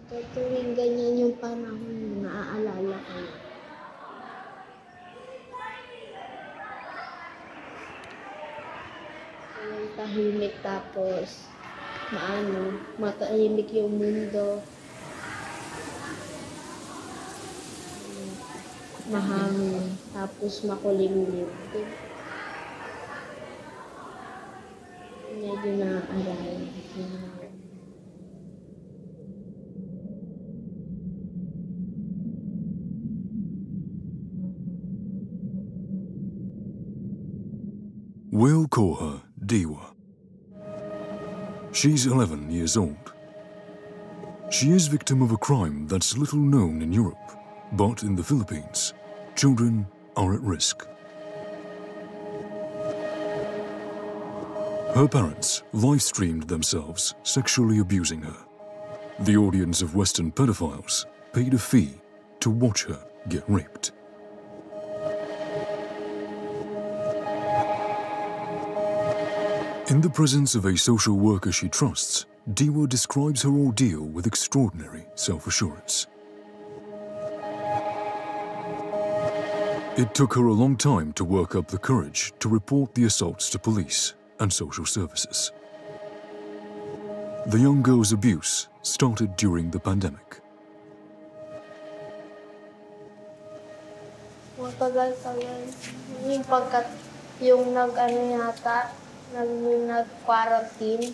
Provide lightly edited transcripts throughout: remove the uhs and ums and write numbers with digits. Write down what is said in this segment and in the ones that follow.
Tuwing ganyan yung panahon, naaalala ko yun. Yung tahimik tapos matahimik yung mundo. Mahangin, tapos makulimlim. Medyo naaalala. We'll call her Diwa. She's 11 years old. She is victim of a crime that's little known in Europe, but in the Philippines, children are at risk. Her parents live-streamed themselves sexually abusing her. The audience of Western pedophiles paid a fee to watch her get raped. In the presence of a social worker she trusts, Diwa describes her ordeal with extraordinary self-assurance. It took her a long time to work up the courage to report the assaults to police and social services. The young girl's abuse started during the pandemic. Matagal-tagal. Yung pagkat yung nag-quarantine,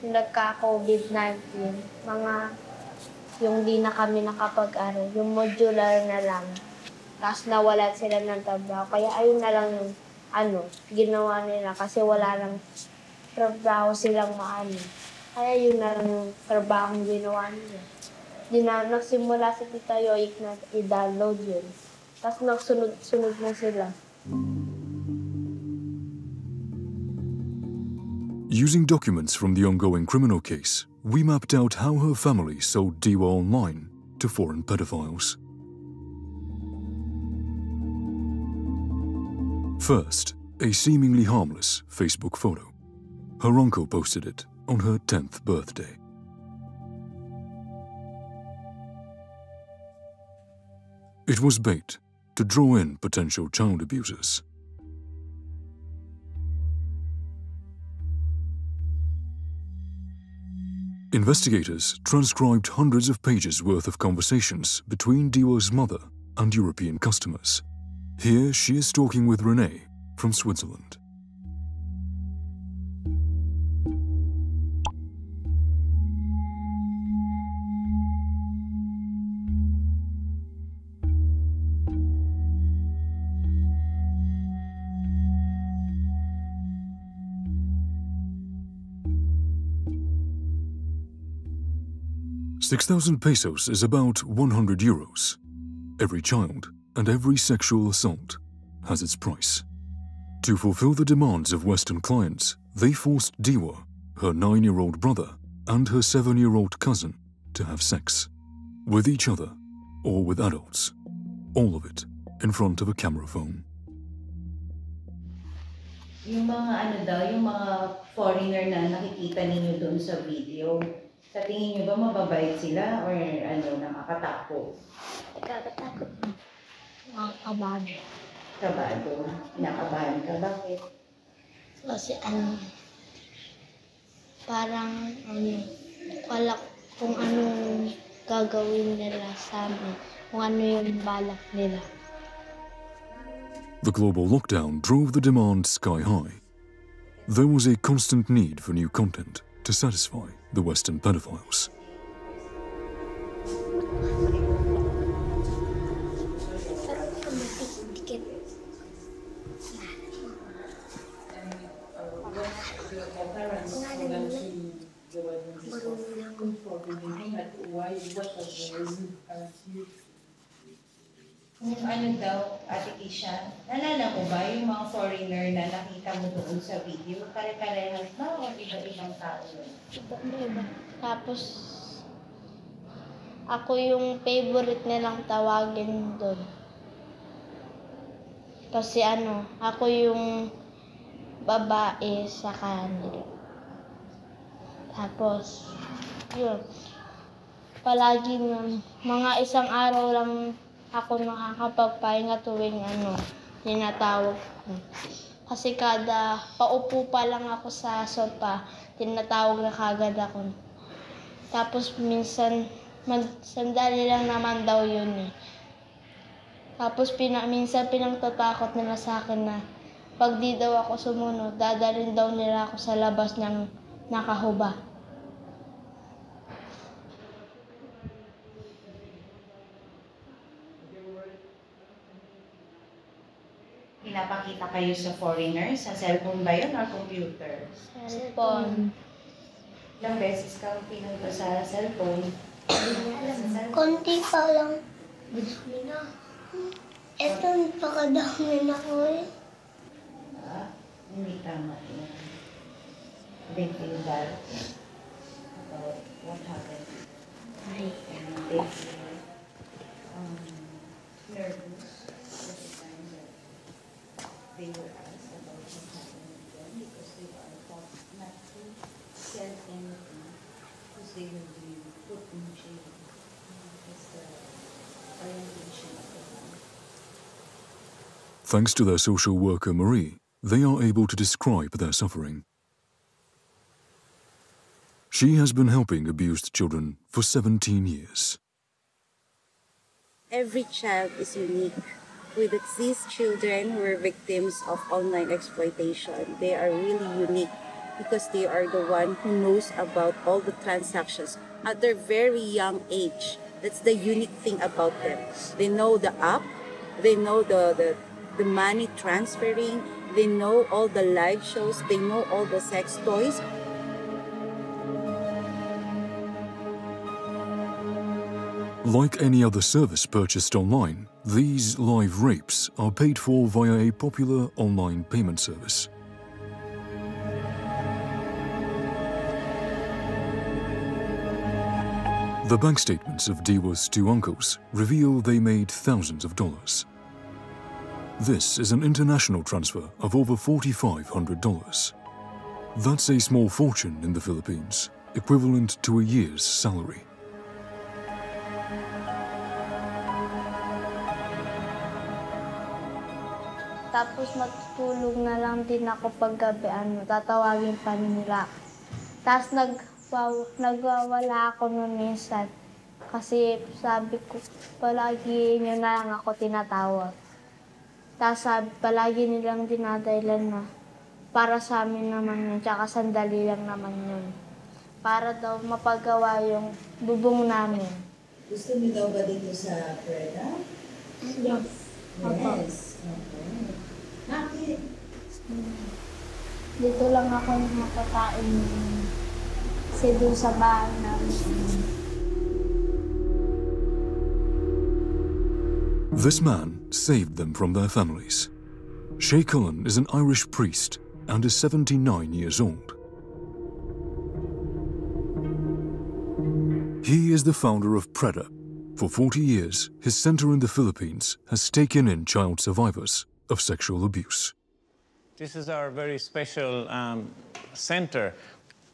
nagka-COVID-19, yung di na kami nakapag-aral, yung modular na lang. Tapos nawalan sila ng trabaho. Kaya ayun na lang yung ginawa nila kasi wala nang trabaho silang Kaya yun na lang yung trabaho ginawa nila. Nagsimula si Tita Yoik na i-download yun. Tapos nagsunod-sunod na sila. Using documents from the ongoing criminal case, we mapped out how her family sold Diwa online to foreign pedophiles. First, a seemingly harmless Facebook photo. Her uncle posted it on her 10th birthday. It was bait to draw in potential child abusers. Investigators transcribed hundreds of pages worth of conversations between Diwa's mother and European customers. Here she is talking with Renee from Switzerland. €6,000 pesos is about 100 euros. Every child and every sexual assault has its price. To fulfill the demands of Western clients, they forced Diwa, her 9-year-old brother, and her 7-year-old cousin to have sex. With each other or with adults. All of it in front of a camera phone. Yung mga yung mga foreigner na nakikita ninyo doon sa video, sa tingin niyo ba mababait sila or nakakatakot? Nakakatakot. Nakakabahan. Kabado? Kinakabahan ka? Bakit? Kasi parang wala kung anong gagawin nila sa amin, kung ano yung balak nila. The global lockdown drove the demand sky high. There was a constant need for new content to satisfy the Western pedophiles. Kung Ate Kisha, nalala mo ba yung mga foreigner na nakita mo doon sa video? Pare-parehas ba o iba-ibang tao yun? Iba. Tapos, ako yung favorite nilang tawagin doon. Kasi ako yung babae sa kanila. Tapos, yun. palagi mga isang araw lang ako nakakapagpahinga tuwing tinatawag ko. Kasi kada paupo pa lang ako sa sopa, tinatawag na kagad ako. Tapos minsan, sandali lang naman daw yun eh. Tapos minsan pinagtatakot nila sa akin na pag di daw ako sumunod, dadalhin daw nila ako sa labas ng nakahuba. Pinapakita kayo sa foreigner? Sa cellphone ba yun or computer? Cellphone. Ilang beses kang pinunta sa cellphone? Konti pa lang. Ito, napakadami na ko eh. Hindi tama yun. They feel bad about what happened. And they feel nervous at the time that they were asked about what happened to them because they are taught not to tell anything because they will be put in jail. That's the orientation of the law. Thanks to their social worker Marie, they are able to describe their suffering. She has been helping abused children for 17 years. Every child is unique. With these children who are victims of online exploitation, they are really unique because they are the one who knows about all the transactions at their very young age. That's the unique thing about them. They know the app, they know the money transferring, they know all the live shows, they know all the sex toys. Like any other service purchased online, these live rapes are paid for via a popular online payment service. The bank statements of Diwa's two uncles reveal they made thousands of dollars. This is an international transfer of over $4,500. That's a small fortune in the Philippines, equivalent to a year's salary. Tapos matutulog na lang din ako paggabi, tatawagin pa nila. Tapos nagwawala ako noon minsan. Kasi sabi ko, palagi nyo na lang ako tinatawag. Tapos palagi nilang dinadailan na para sa amin naman yun, tsaka sandali lang naman yun. Para daw mapagawa yung bubong namin. Gusto niyo daw ba dito sa Preda? Yes. Yes. Okay. Bakit? Dito lang ako nakakain. Kasi doon sa bahay namin. This man saved them from their families. Shay is an Irish priest and is 79 years old. He is the founder of Preda. For 40 years, his center in the Philippines has taken in child survivors of sexual abuse. This is our very special center.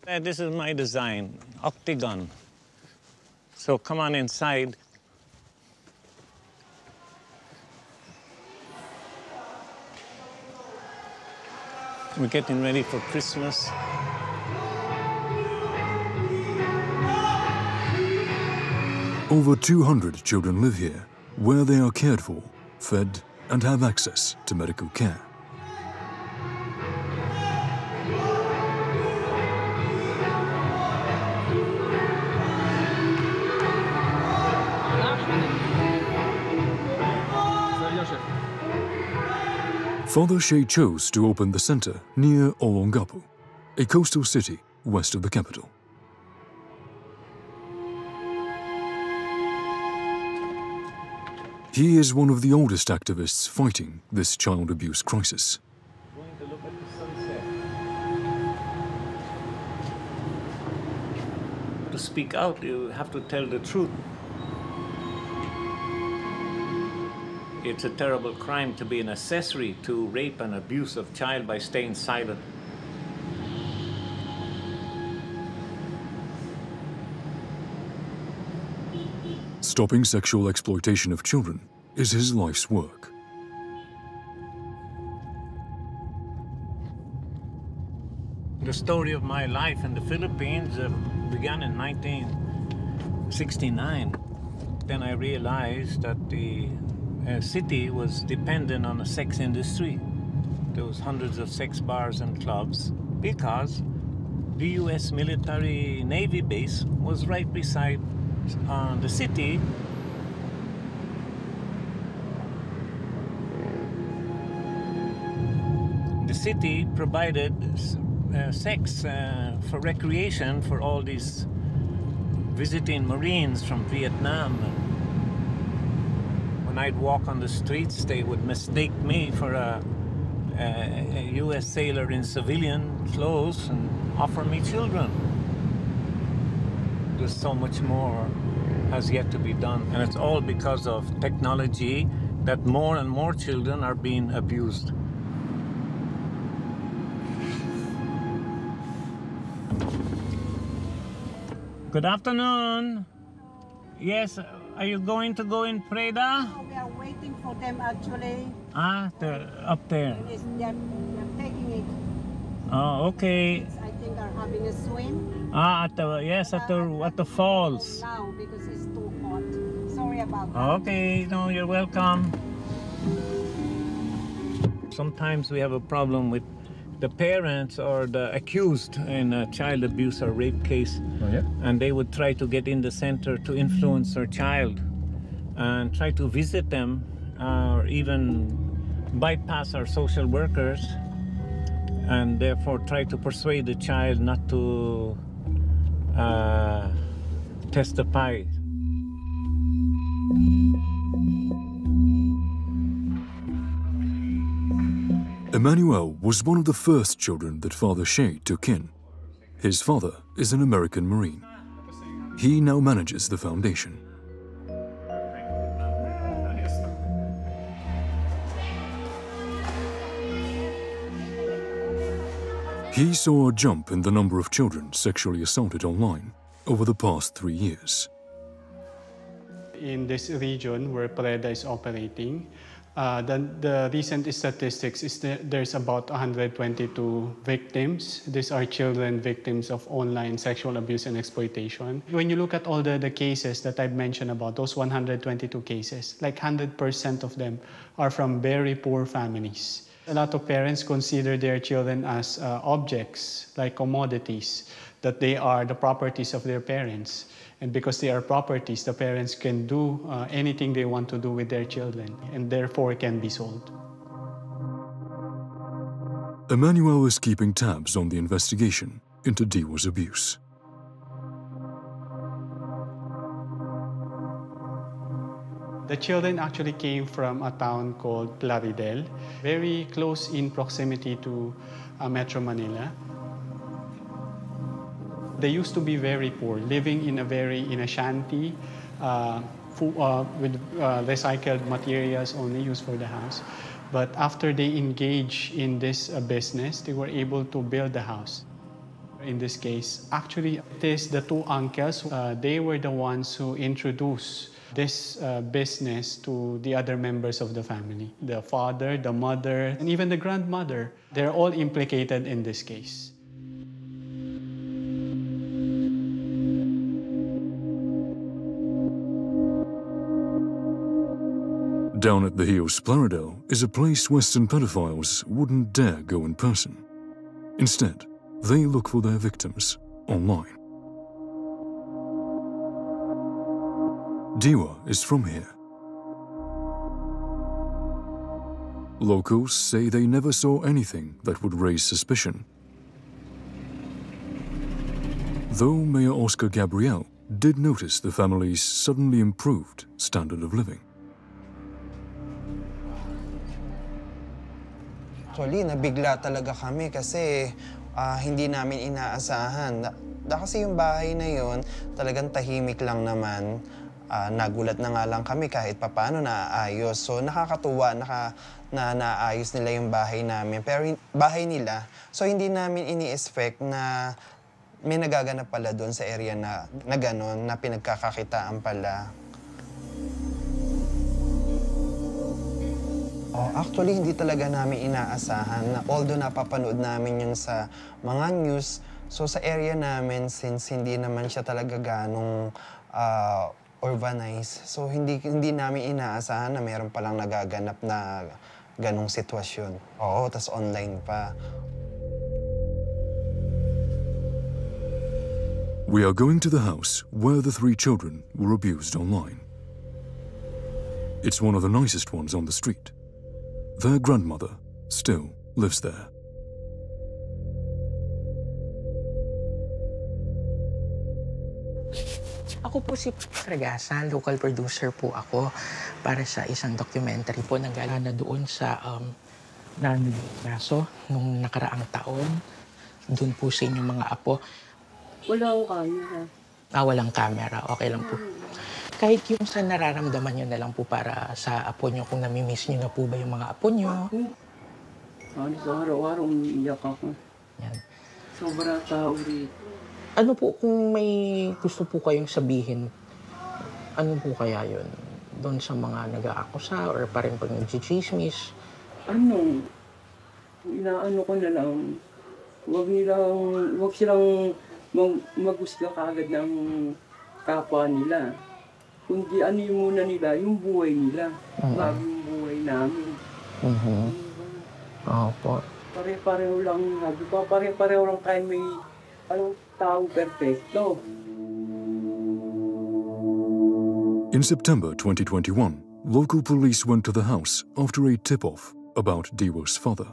This is my design, octagon. So come on inside. We're getting ready for Christmas. Over 200 children live here, where they are cared for, fed, and have access to medical care. Father Shay chose to open the center near Olongapo, a coastal city west of the capital. He is one of the oldest activists fighting this child abuse crisis. Going to look at the sunset. To speak out, you have to tell the truth. It's a terrible crime to be an accessory to rape and abuse of child by staying silent. Stopping sexual exploitation of children is his life's work. The story of my life in the Philippines began in 1969. Then I realized that the city was dependent on the sex industry. There was hundreds of sex bars and clubs because the U.S. military Navy base was right beside the city. The city provided sex for recreation for all these visiting Marines from Vietnam. When I'd walk on the streets, they would mistake me for a U.S. sailor in civilian clothes and offer me children. There's so much more has yet to be done, and it's all because of technology that more and more children are being abused. Good afternoon. Yes, are you going to go in Preda? No, we are waiting for them actually. Ah, they're up there. They're taking it. Oh, okay. I think are having a swim. Ah, at the falls. Now because it's too hot. Sorry about that. Okay, no, you're welcome. Sometimes we have a problem with the parents or the accused in a child abuse or rape case. Oh, yeah? And they would try to get in the center to influence their child and try to visit them or even bypass our social workers and therefore try to persuade the child not to testify. Emmanuel was one of the first children that Father Shay took in. His father is an American Marine. He now manages the foundation. He saw a jump in the number of children sexually assaulted online over the past 3 years. In this region where Preda is operating, the recent statistics is that there's about 122 victims. These are children victims of online sexual abuse and exploitation. When you look at all the cases that I've mentioned about, those 122 cases, like 100% of them are from very poor families. A lot of parents consider their children as objects, like commodities, that they are the properties of their parents. And because they are properties, the parents can do anything they want to do with their children and therefore can be sold. Emmanuel is keeping tabs on the investigation into Diwa's abuse. The children actually came from a town called Plaridel, very close in proximity to Metro Manila. They used to be very poor, living in a shanty with recycled materials only used for the house. But after they engaged in this business, they were able to build the house. In this case, actually, it is the two uncles. They were the ones who introduced this business to the other members of the family. The father, the mother, and even the grandmother. They're all implicated in this case. Down at the Hills Plaridel is a place Western pedophiles wouldn't dare go in person. Instead, they look for their victims online. Diwa is from here. Locals say they never saw anything that would raise suspicion. Though Mayor Oscar Gabriel did notice the family's suddenly improved standard of living. Actually, nabigla talaga kami kasi hindi namin inaasahan. Kasi yung bahay na yun, talagang tahimik lang naman. Nagulat na nga lang kami kahit papaano naaayos. So nakakatuwa na naayos nila yung bahay namin. Pero bahay nila, so hindi namin ini-expect na may nagaganap pala doon sa area na gano'n, na pinagkakakitaan pala. Oh, actually, hindi talaga namin inaasahan. Although napapanood namin yun sa mga news, so sa area namin, since hindi naman siya talaga ganong urbanized, so hindi namin inaasahan na meron palang nagaganap na ganong sitwasyon. Oo, tas online pa. We are going to the house where the 3 children were abused online. It's one of the nicest ones on the street. Their grandmother still lives there. Ako po si Preda, local producer po ako para sa isang documentary po na gala na doon sa kaso nung nakaraang taon. Doon po sa inyong mga apo. Walang camera. Walang camera. Okay lang po. Kahit yung sa nararamdaman nyo na lang po para sa apo nyo, kung namimiss nyo na po ba yung mga apo nyo. Sa araw-araw umiiyak ako. Yan. Sobrang tao rito. Ano po, kung may gusto po kayong sabihin, ano po kaya yun? Doon sa mga nag-aakusa or parang pag nag-chismis? Inaano ko na lang, wag silang magusga kagad ng kapwa nila. Kundi ano yung muna nila, yung buhay nila, bago yung buhay namin. Opo. Pare-pareho lang, sabi ko, pare-pareho lang kayo may tao perfecto. In September 2021, local police went to the house after a tip-off about Diwa's father.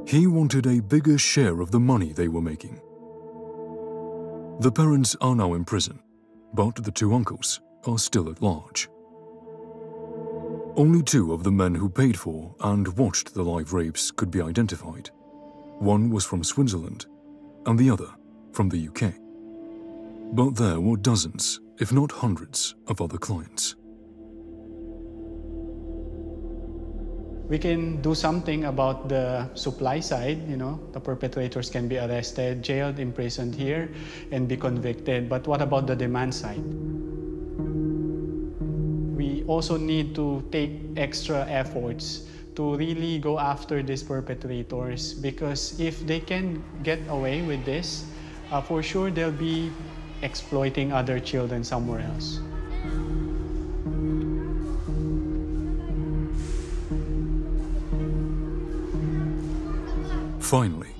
He wanted a bigger share of the money they were making. The parents are now in prison, but the 2 uncles are still at large. Only 2 of the men who paid for and watched the live rapes could be identified. One was from Switzerland, and the other from the UK. But there were dozens, if not hundreds, of other clients. We can do something about the supply side, the perpetrators can be arrested, jailed, imprisoned here, and be convicted. But what about the demand side? We also need to take extra efforts to really go after these perpetrators, because if they can get away with this, for sure they'll be exploiting other children somewhere else. Finally,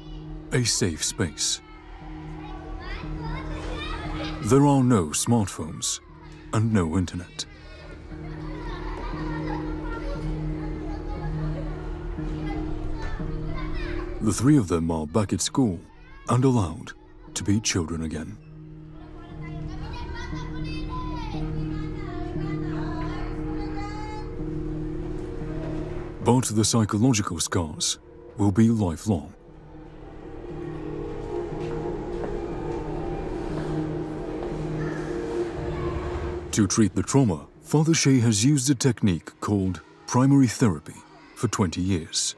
a safe space. There are no smartphones and no internet. The 3 of them are back at school and allowed to be children again. But the psychological scars will be lifelong. To treat the trauma, Father Shay has used a technique called primary therapy for 20 years.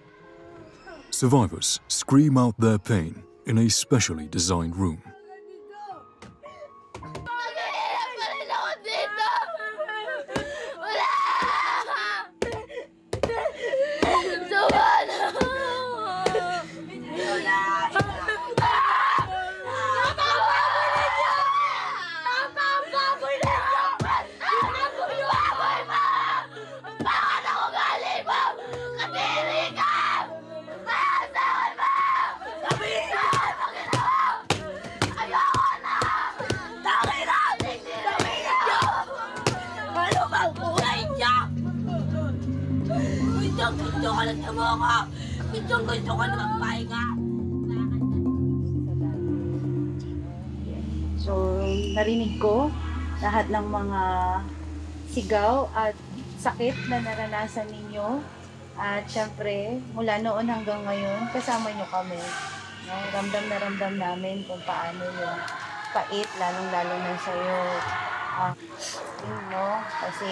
Survivors scream out their pain in a specially designed room. So, narinig ko lahat ng mga sigaw at sakit na naranasan ninyo. At syempre, mula noon hanggang ngayon, kasama nyo kami. No? Ramdam na ramdam namin kung paano yung pait, lalong-lalo na sa'yo. Kasi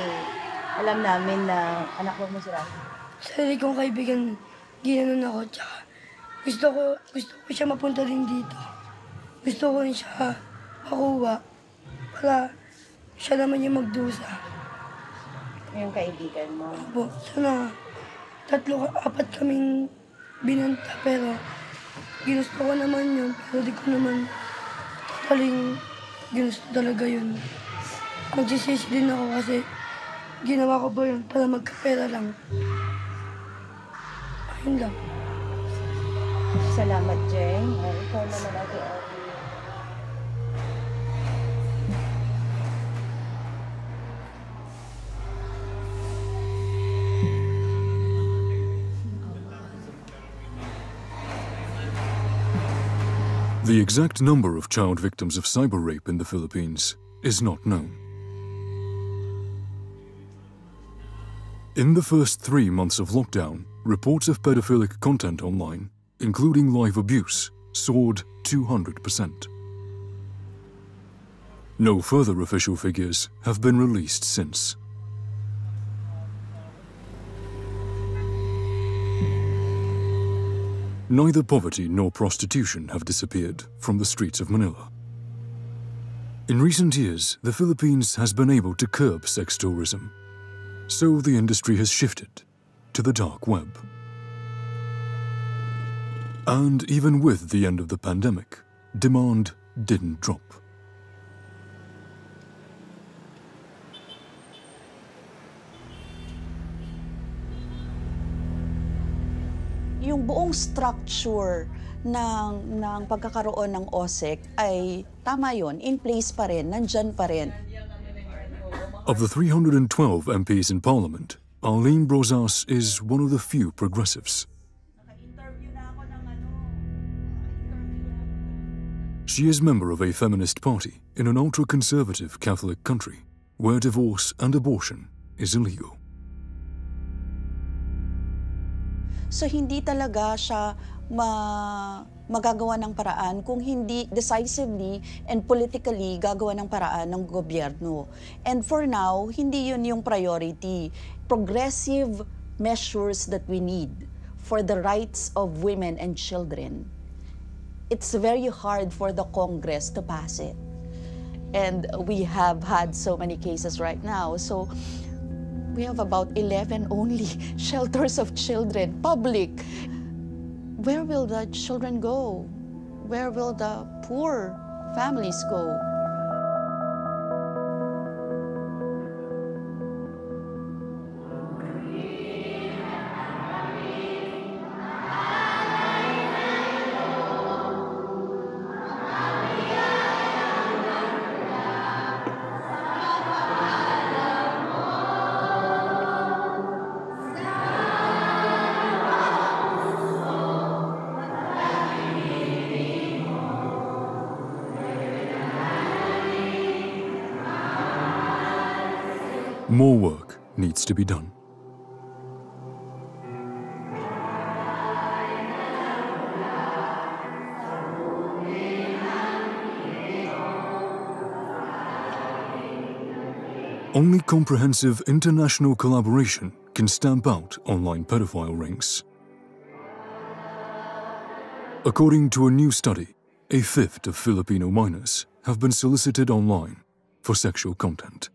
alam namin na anak mo sila. Sarili kong kaibigan, ginanon ako. Tsaka gusto ko siya mapunta din dito. Gusto ko rin siya makuha. Para siya naman yung magdusa. Yung kaibigan mo. Po, sana 4 kaming binanta pero ginusto ko naman yun pero di ko naman totaling ginusto talaga yun. Magsisisi din ako kasi ginawa ko ba yun para magkapera lang. Ayun lang. Salamat, Jeng. Ikaw naman ako. The exact number of child victims of cyber rape in the Philippines is not known. In the first 3 months of lockdown, reports of pedophilic content online, including live abuse, soared 200%. No further official figures have been released since. Neither poverty nor prostitution have disappeared from the streets of Manila. In recent years, the Philippines has been able to curb sex tourism, so the industry has shifted to the dark web. And even with the end of the pandemic, demand didn't drop. Yung buong structure ng pagkakaroon ng OSEC ay tama yun, in place pa rin, nandyan pa rin. Of the 312 MPs in Parliament, Arlene Brosas is one of the few progressives. She is member of a feminist party in an ultra-conservative Catholic country where divorce and abortion is illegal. So hindi talaga siya magagawa ng paraan kung hindi decisively and politically gagawa ng paraan ng gobyerno. And for now, hindi yun yung priority. Progressive measures that we need for the rights of women and children. It's very hard for the Congress to pass it. And we have had so many cases right now. So we have about 11 only shelters of children, public. Where will the children go? Where will the poor families go? More work needs to be done. Only comprehensive international collaboration can stamp out online pedophile rings. According to a new study, a fifth of Filipino minors have been solicited online for sexual content.